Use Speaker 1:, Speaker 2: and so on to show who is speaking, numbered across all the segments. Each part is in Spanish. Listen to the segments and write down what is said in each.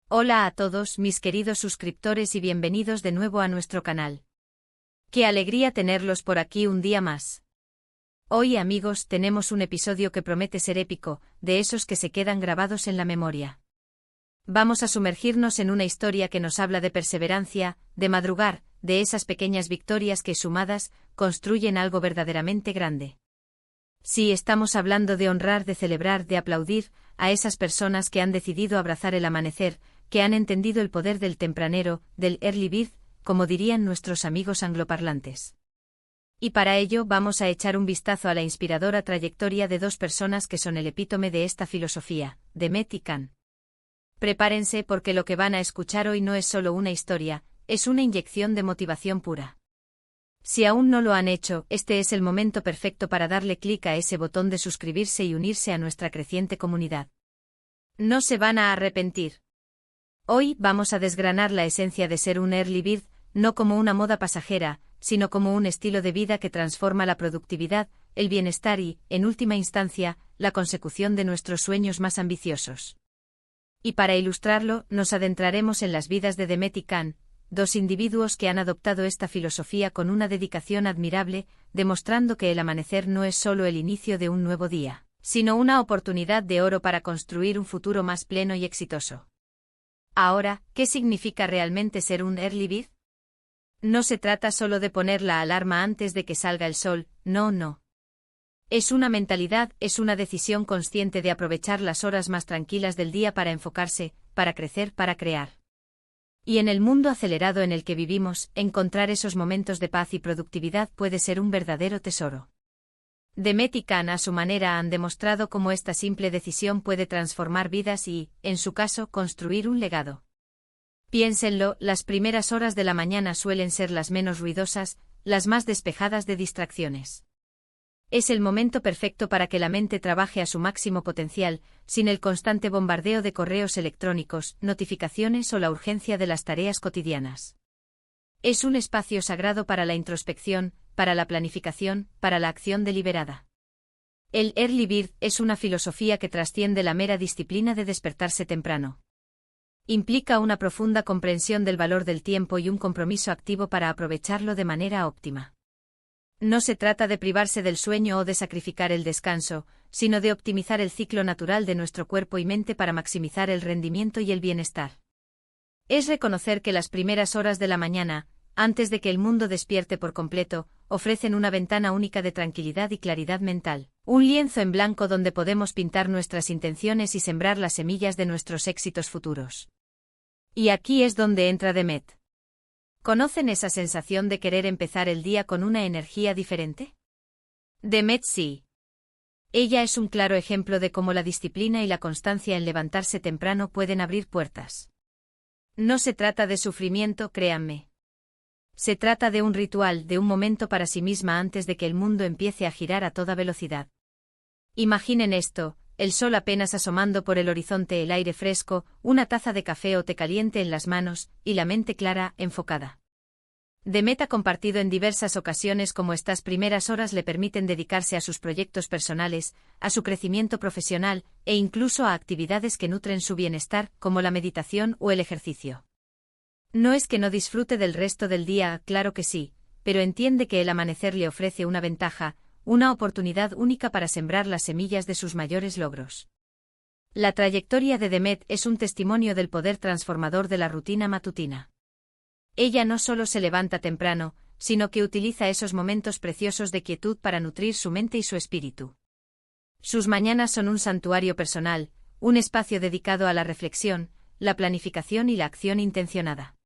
Speaker 1: Hola a todos mis queridos suscriptores y bienvenidos de nuevo a nuestro canal. Qué alegría tenerlos por aquí un día más. Hoy, amigos, tenemos un episodio que promete ser épico, de esos que se quedan grabados en la memoria. Vamos a sumergirnos en una historia que nos habla de perseverancia, de madrugar, de esas pequeñas victorias que, sumadas, construyen algo verdaderamente grande. Sí, estamos hablando de honrar, de celebrar, de aplaudir a esas personas que han decidido abrazar el amanecer, que han entendido el poder del tempranero, del early bird, como dirían nuestros amigos angloparlantes. Y para ello vamos a echar un vistazo a la inspiradora trayectoria de dos personas que son el epítome de esta filosofía, Demet y Can. Prepárense porque lo que van a escuchar hoy no es solo una historia, es una inyección de motivación pura. Si aún no lo han hecho, este es el momento perfecto para darle clic a ese botón de suscribirse y unirse a nuestra creciente comunidad. No se van a arrepentir. Hoy vamos a desgranar la esencia de ser un early bird, no como una moda pasajera, sino como un estilo de vida que transforma la productividad, el bienestar y, en última instancia, la consecución de nuestros sueños más ambiciosos. Y para ilustrarlo, nos adentraremos en las vidas de Demet y Can, dos individuos que han adoptado esta filosofía con una dedicación admirable, demostrando que el amanecer no es solo el inicio de un nuevo día, sino una oportunidad de oro para construir un futuro más pleno y exitoso. Ahora, ¿qué significa realmente ser un early bird? No se trata solo de poner la alarma antes de que salga el sol, no. Es una mentalidad, es una decisión consciente de aprovechar las horas más tranquilas del día para enfocarse, para crecer, para crear. Y en el mundo acelerado en el que vivimos, encontrar esos momentos de paz y productividad puede ser un verdadero tesoro. Demet y Can a su manera han demostrado cómo esta simple decisión puede transformar vidas y, en su caso, construir un legado. Piénsenlo, las primeras horas de la mañana suelen ser las menos ruidosas, las más despejadas de distracciones. Es el momento perfecto para que la mente trabaje a su máximo potencial, sin el constante bombardeo de correos electrónicos, notificaciones o la urgencia de las tareas cotidianas. Es un espacio sagrado para la introspección, para la planificación, para la acción deliberada. El early bird es una filosofía que trasciende la mera disciplina de despertarse temprano. Implica una profunda comprensión del valor del tiempo y un compromiso activo para aprovecharlo de manera óptima. No se trata de privarse del sueño o de sacrificar el descanso, sino de optimizar el ciclo natural de nuestro cuerpo y mente para maximizar el rendimiento y el bienestar. Es reconocer que las primeras horas de la mañana, antes de que el mundo despierte por completo, ofrecen una ventana única de tranquilidad y claridad mental, un lienzo en blanco donde podemos pintar nuestras intenciones y sembrar las semillas de nuestros éxitos futuros. Y aquí es donde entra Demet. ¿Conocen esa sensación de querer empezar el día con una energía diferente? Demet sí. Ella es un claro ejemplo de cómo la disciplina y la constancia en levantarse temprano pueden abrir puertas. No se trata de sufrimiento, créanme. Se trata de un ritual, de un momento para sí misma antes de que el mundo empiece a girar a toda velocidad. Imaginen esto, el sol apenas asomando por el horizonte, el aire fresco, una taza de café o té caliente en las manos, y la mente clara, enfocada. Demet ha compartido en diversas ocasiones cómo estas primeras horas le permiten dedicarse a sus proyectos personales, a su crecimiento profesional, e incluso a actividades que nutren su bienestar, como la meditación o el ejercicio. No es que no disfrute del resto del día, claro que sí, pero entiende que el amanecer le ofrece una ventaja, una oportunidad única para sembrar las semillas de sus mayores logros. La trayectoria de Demet es un testimonio del poder transformador de la rutina matutina. Ella no solo se levanta temprano, sino que utiliza esos momentos preciosos de quietud para nutrir su mente y su espíritu. Sus mañanas son un santuario personal, un espacio dedicado a la reflexión, la planificación y la acción intencionada.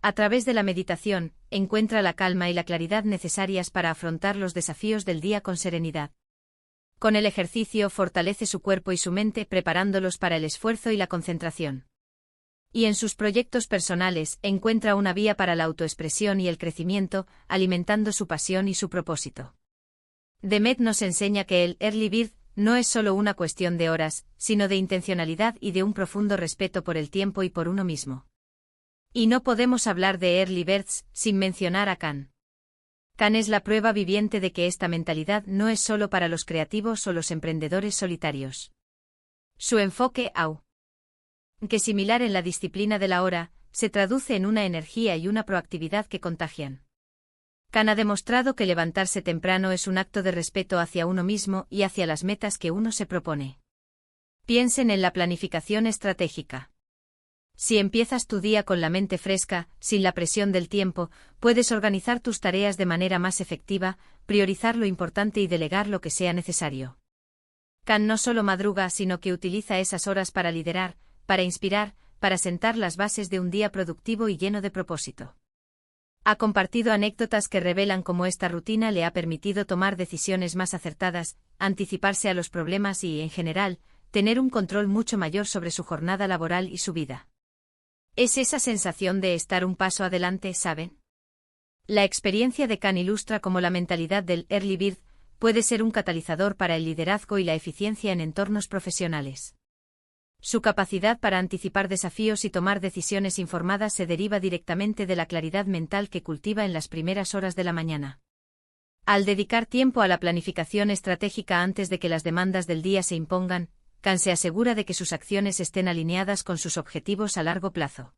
Speaker 1: A través de la meditación, encuentra la calma y la claridad necesarias para afrontar los desafíos del día con serenidad. Con el ejercicio fortalece su cuerpo y su mente preparándolos para el esfuerzo y la concentración. Y en sus proyectos personales encuentra una vía para la autoexpresión y el crecimiento, alimentando su pasión y su propósito. Demet nos enseña que el early bird no es solo una cuestión de horas, sino de intencionalidad y de un profundo respeto por el tiempo y por uno mismo. Y no podemos hablar de early birds sin mencionar a Can. Can es la prueba viviente de que esta mentalidad no es solo para los creativos o los emprendedores solitarios. Su enfoque que similar en la disciplina de la hora, se traduce en una energía y una proactividad que contagian. Khan ha demostrado que levantarse temprano es un acto de respeto hacia uno mismo y hacia las metas que uno se propone. Piensen en la planificación estratégica. Si empiezas tu día con la mente fresca, sin la presión del tiempo, puedes organizar tus tareas de manera más efectiva, priorizar lo importante y delegar lo que sea necesario. Khan no solo madruga, sino que utiliza esas horas para liderar, para inspirar, para sentar las bases de un día productivo y lleno de propósito. Ha compartido anécdotas que revelan cómo esta rutina le ha permitido tomar decisiones más acertadas, anticiparse a los problemas y, en general, tener un control mucho mayor sobre su jornada laboral y su vida. Es esa sensación de estar un paso adelante, ¿saben? La experiencia de Khan ilustra cómo la mentalidad del early bird puede ser un catalizador para el liderazgo y la eficiencia en entornos profesionales. Su capacidad para anticipar desafíos y tomar decisiones informadas se deriva directamente de la claridad mental que cultiva en las primeras horas de la mañana. Al dedicar tiempo a la planificación estratégica antes de que las demandas del día se impongan, Khan se asegura de que sus acciones estén alineadas con sus objetivos a largo plazo.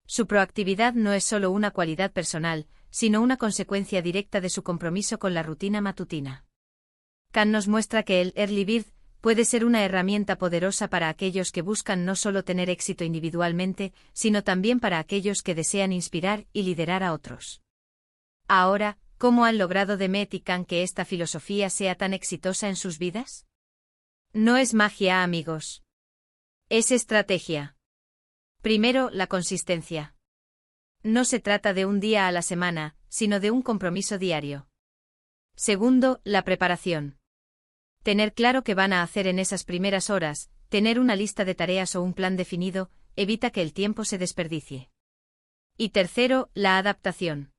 Speaker 1: Su proactividad no es solo una cualidad personal, sino una consecuencia directa de su compromiso con la rutina matutina. Khan nos muestra que el early bird puede ser una herramienta poderosa para aquellos que buscan no solo tener éxito individualmente, sino también para aquellos que desean inspirar y liderar a otros. Ahora, ¿cómo han logrado Demet y Khan que esta filosofía sea tan exitosa en sus vidas? No es magia, amigos. Es estrategia. Primero, la consistencia. No se trata de un día a la semana, sino de un compromiso diario. Segundo, la preparación. Tener claro qué van a hacer en esas primeras horas, tener una lista de tareas o un plan definido, evita que el tiempo se desperdicie. Y tercero, la adaptación.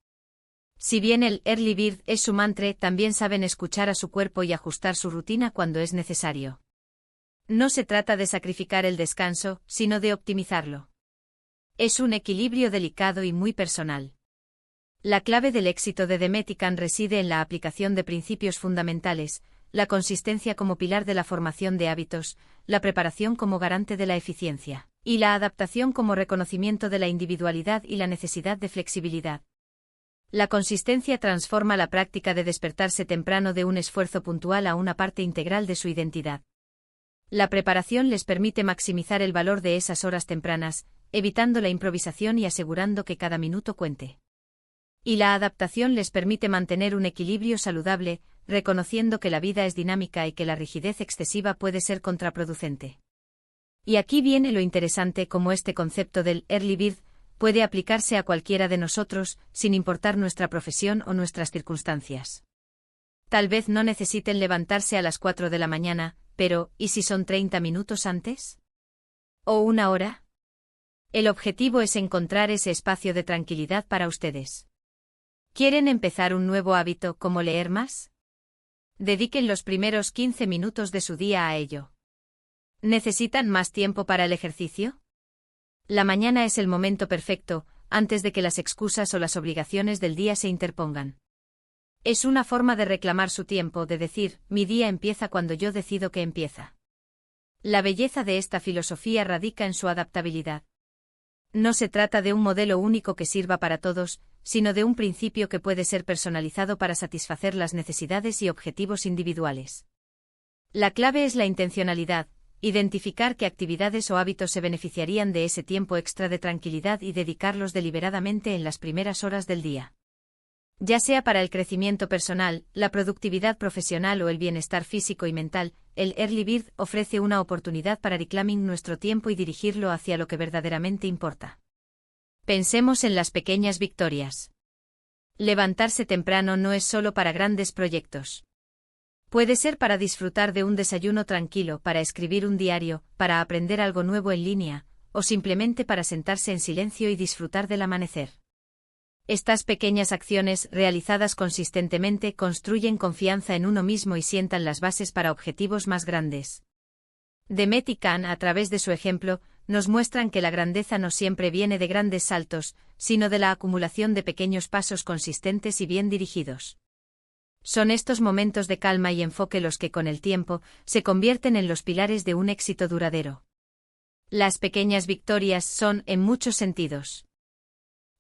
Speaker 1: Si bien el early bird es su mantra, también saben escuchar a su cuerpo y ajustar su rutina cuando es necesario. No se trata de sacrificar el descanso, sino de optimizarlo. Es un equilibrio delicado y muy personal. La clave del éxito de Demet y Khan reside en la aplicación de principios fundamentales, la consistencia como pilar de la formación de hábitos, la preparación como garante de la eficiencia, y la adaptación como reconocimiento de la individualidad y la necesidad de flexibilidad. La consistencia transforma la práctica de despertarse temprano de un esfuerzo puntual a una parte integral de su identidad. La preparación les permite maximizar el valor de esas horas tempranas, evitando la improvisación y asegurando que cada minuto cuente. Y la adaptación les permite mantener un equilibrio saludable, reconociendo que la vida es dinámica y que la rigidez excesiva puede ser contraproducente. Y aquí viene lo interesante, cómo este concepto del early bird puede aplicarse a cualquiera de nosotros, sin importar nuestra profesión o nuestras circunstancias. Tal vez no necesiten levantarse a las 4 de la mañana, pero ¿y si son 30 minutos antes? ¿O una hora? El objetivo es encontrar ese espacio de tranquilidad para ustedes. ¿Quieren empezar un nuevo hábito como leer más? Dediquen los primeros 15 minutos de su día a ello. ¿Necesitan más tiempo para el ejercicio? La mañana es el momento perfecto, antes de que las excusas o las obligaciones del día se interpongan. Es una forma de reclamar su tiempo, de decir, mi día empieza cuando yo decido que empieza. La belleza de esta filosofía radica en su adaptabilidad. No se trata de un modelo único que sirva para todos, sino de un principio que puede ser personalizado para satisfacer las necesidades y objetivos individuales. La clave es la intencionalidad, identificar qué actividades o hábitos se beneficiarían de ese tiempo extra de tranquilidad y dedicarlos deliberadamente en las primeras horas del día. Ya sea para el crecimiento personal, la productividad profesional o el bienestar físico y mental, el early bird ofrece una oportunidad para reclamar nuestro tiempo y dirigirlo hacia lo que verdaderamente importa. Pensemos en las pequeñas victorias. Levantarse temprano no es solo para grandes proyectos. Puede ser para disfrutar de un desayuno tranquilo, para escribir un diario, para aprender algo nuevo en línea, o simplemente para sentarse en silencio y disfrutar del amanecer. Estas pequeñas acciones, realizadas consistentemente, construyen confianza en uno mismo y sientan las bases para objetivos más grandes. Demet y Khan, a través de su ejemplo, nos muestran que la grandeza no siempre viene de grandes saltos, sino de la acumulación de pequeños pasos consistentes y bien dirigidos. Son estos momentos de calma y enfoque los que con el tiempo se convierten en los pilares de un éxito duradero. Las pequeñas victorias son, en muchos sentidos,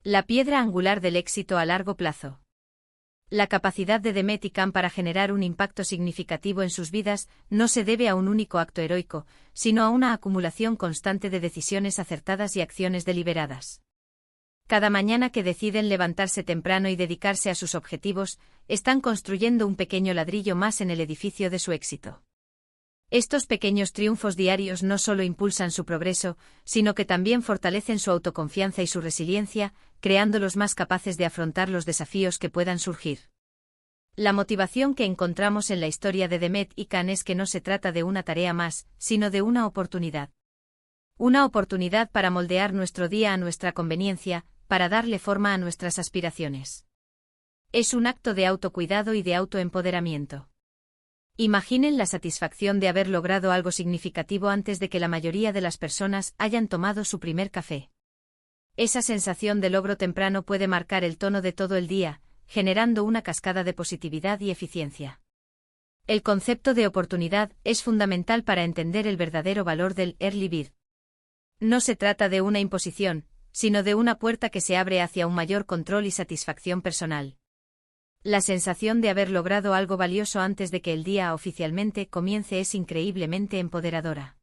Speaker 1: la piedra angular del éxito a largo plazo. La capacidad de Demet y Can para generar un impacto significativo en sus vidas no se debe a un único acto heroico, sino a una acumulación constante de decisiones acertadas y acciones deliberadas. Cada mañana que deciden levantarse temprano y dedicarse a sus objetivos, están construyendo un pequeño ladrillo más en el edificio de su éxito. Estos pequeños triunfos diarios no solo impulsan su progreso, sino que también fortalecen su autoconfianza y su resiliencia, creándolos más capaces de afrontar los desafíos que puedan surgir. La motivación que encontramos en la historia de Demet y Can es que no se trata de una tarea más, sino de una oportunidad. Una oportunidad para moldear nuestro día a nuestra conveniencia, para darle forma a nuestras aspiraciones. Es un acto de autocuidado y de autoempoderamiento. Imaginen la satisfacción de haber logrado algo significativo antes de que la mayoría de las personas hayan tomado su primer café. Esa sensación de logro temprano puede marcar el tono de todo el día, generando una cascada de positividad y eficiencia. El concepto de oportunidad es fundamental para entender el verdadero valor del early bird. No se trata de una imposición, sino de una puerta que se abre hacia un mayor control y satisfacción personal. La sensación de haber logrado algo valioso antes de que el día oficialmente comience es increíblemente empoderadora.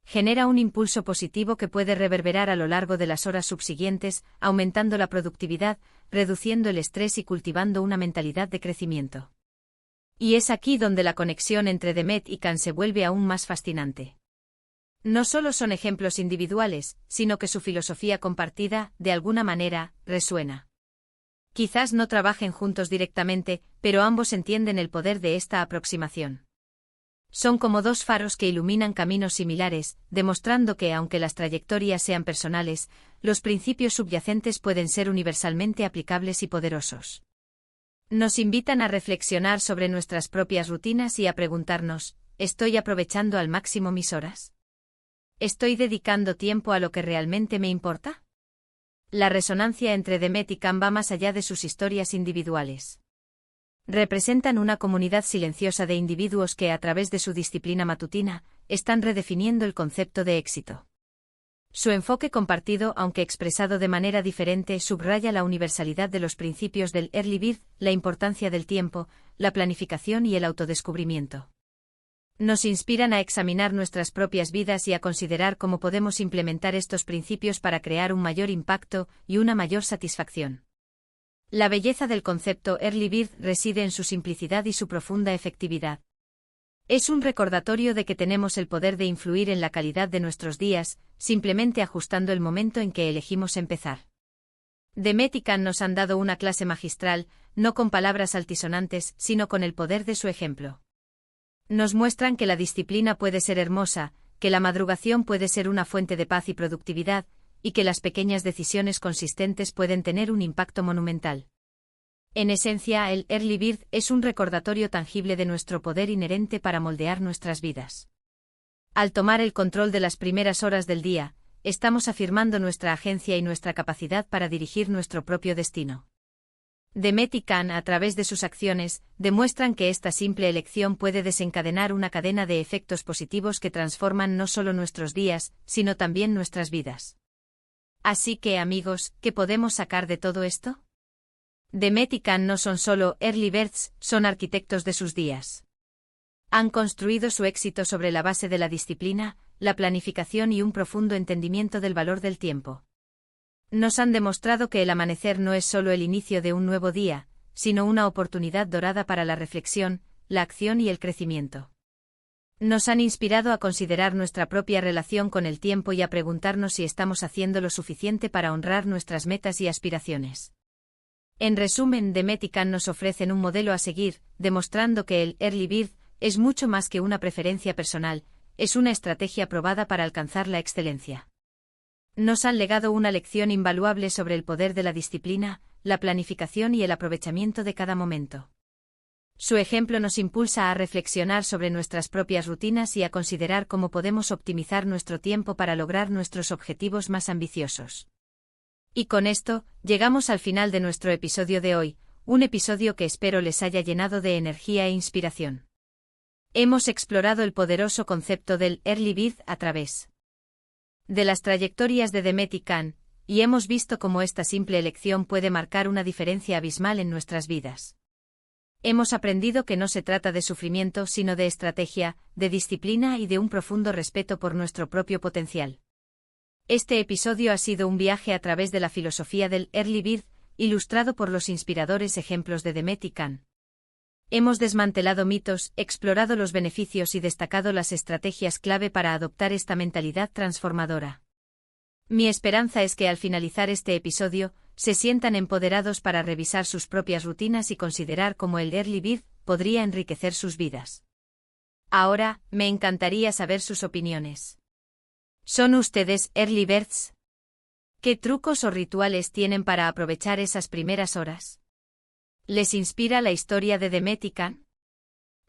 Speaker 1: Genera un impulso positivo que puede reverberar a lo largo de las horas subsiguientes, aumentando la productividad, reduciendo el estrés y cultivando una mentalidad de crecimiento. Y es aquí donde la conexión entre Demet y Can se vuelve aún más fascinante. No solo son ejemplos individuales, sino que su filosofía compartida, de alguna manera, resuena. Quizás no trabajen juntos directamente, pero ambos entienden el poder de esta aproximación. Son como dos faros que iluminan caminos similares, demostrando que, aunque las trayectorias sean personales, los principios subyacentes pueden ser universalmente aplicables y poderosos. Nos invitan a reflexionar sobre nuestras propias rutinas y a preguntarnos, ¿estoy aprovechando al máximo mis horas? ¿Estoy dedicando tiempo a lo que realmente me importa? La resonancia entre Demet y Can va más allá de sus historias individuales. Representan una comunidad silenciosa de individuos que, a través de su disciplina matutina, están redefiniendo el concepto de éxito. Su enfoque compartido, aunque expresado de manera diferente, subraya la universalidad de los principios del early bird, la importancia del tiempo, la planificación y el autodescubrimiento. Nos inspiran a examinar nuestras propias vidas y a considerar cómo podemos implementar estos principios para crear un mayor impacto y una mayor satisfacción. La belleza del concepto early bird reside en su simplicidad y su profunda efectividad. Es un recordatorio de que tenemos el poder de influir en la calidad de nuestros días, simplemente ajustando el momento en que elegimos empezar. Demet y Can nos han dado una clase magistral, no con palabras altisonantes, sino con el poder de su ejemplo. Nos muestran que la disciplina puede ser hermosa, que la madrugación puede ser una fuente de paz y productividad, y que las pequeñas decisiones consistentes pueden tener un impacto monumental. En esencia, el early bird es un recordatorio tangible de nuestro poder inherente para moldear nuestras vidas. Al tomar el control de las primeras horas del día, estamos afirmando nuestra agencia y nuestra capacidad para dirigir nuestro propio destino. Demet y Can, a través de sus acciones, demuestran que esta simple elección puede desencadenar una cadena de efectos positivos que transforman no solo nuestros días, sino también nuestras vidas. Así que, amigos, ¿qué podemos sacar de todo esto? Demet y Can no son solo early birds, son arquitectos de sus días. Han construido su éxito sobre la base de la disciplina, la planificación y un profundo entendimiento del valor del tiempo. Nos han demostrado que el amanecer no es solo el inicio de un nuevo día, sino una oportunidad dorada para la reflexión, la acción y el crecimiento. Nos han inspirado a considerar nuestra propia relación con el tiempo y a preguntarnos si estamos haciendo lo suficiente para honrar nuestras metas y aspiraciones. En resumen, Demet y Can nos ofrecen un modelo a seguir, demostrando que el early bird es mucho más que una preferencia personal, es una estrategia probada para alcanzar la excelencia. Nos han legado una lección invaluable sobre el poder de la disciplina, la planificación y el aprovechamiento de cada momento. Su ejemplo nos impulsa a reflexionar sobre nuestras propias rutinas y a considerar cómo podemos optimizar nuestro tiempo para lograr nuestros objetivos más ambiciosos. Y con esto, llegamos al final de nuestro episodio de hoy, un episodio que espero les haya llenado de energía e inspiración. Hemos explorado el poderoso concepto del early bird a través de las trayectorias de Demet y Can, y hemos visto cómo esta simple elección puede marcar una diferencia abismal en nuestras vidas. Hemos aprendido que no se trata de sufrimiento sino de estrategia, de disciplina y de un profundo respeto por nuestro propio potencial. Este episodio ha sido un viaje a través de la filosofía del Early Bird, ilustrado por los inspiradores ejemplos de Demet y Can. Hemos desmantelado mitos, explorado los beneficios y destacado las estrategias clave para adoptar esta mentalidad transformadora. Mi esperanza es que al finalizar este episodio, se sientan empoderados para revisar sus propias rutinas y considerar cómo el Early Bird podría enriquecer sus vidas. Ahora, me encantaría saber sus opiniones. ¿Son ustedes Early Birds? ¿Qué trucos o rituales tienen para aprovechar esas primeras horas? ¿Les inspira la historia de Demet y Can?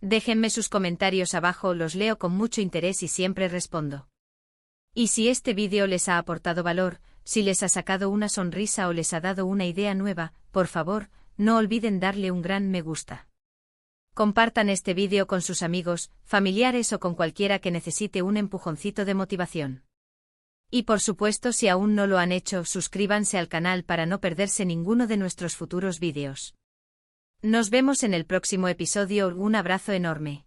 Speaker 1: Déjenme sus comentarios abajo, los leo con mucho interés y siempre respondo. Y si este vídeo les ha aportado valor, si les ha sacado una sonrisa o les ha dado una idea nueva, por favor, no olviden darle un gran me gusta. Compartan este vídeo con sus amigos, familiares o con cualquiera que necesite un empujoncito de motivación. Y por supuesto, si aún no lo han hecho, suscríbanse al canal para no perderse ninguno de nuestros futuros vídeos. Nos vemos en el próximo episodio, un abrazo enorme.